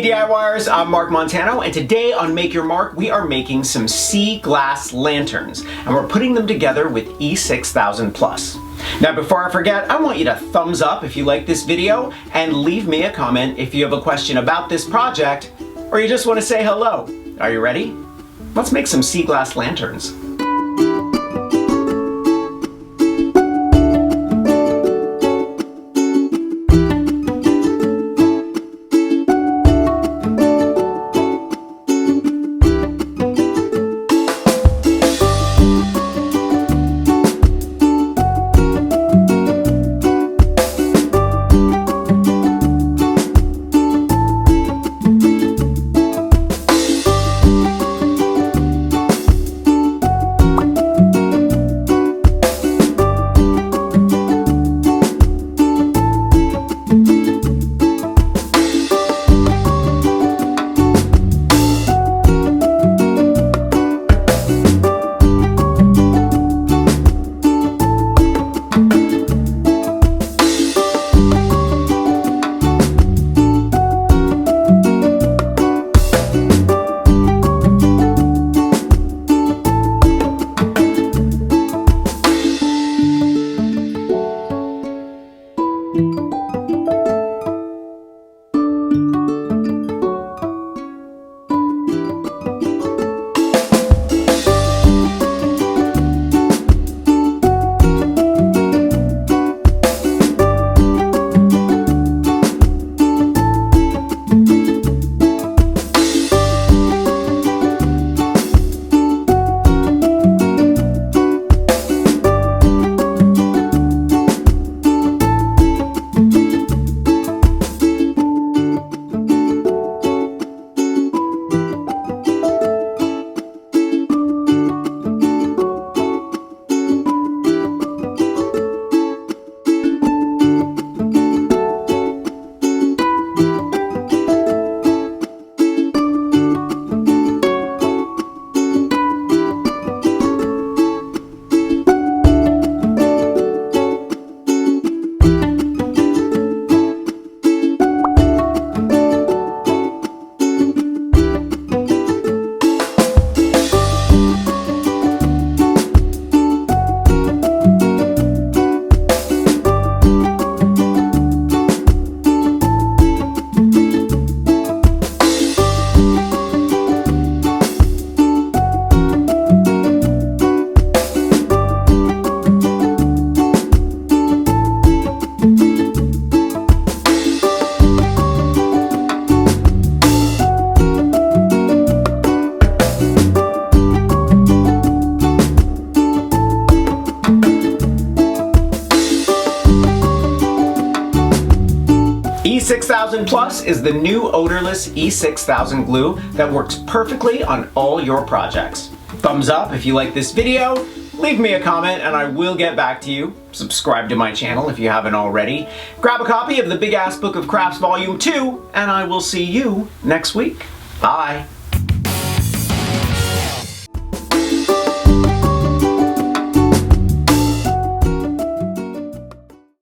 Hey DIYers, I'm Mark Montano, and today on Make Your Mark we are making some sea glass lanterns, and we're putting them together with E6000 Plus. Now before I forget, I want you to thumbs up if you like this video, and leave me a comment if you have a question about this project, or you just want to say hello. Are you ready? Let's make some sea glass lanterns. E6000 Plus is the new odorless E6000 glue that works perfectly on all your projects. Thumbs up if you like this video, leave me a comment and I will get back to you. Subscribe to my channel if you haven't already. Grab a copy of the Big Ass Book of Crafts Volume 2 and I will see you next week. Bye!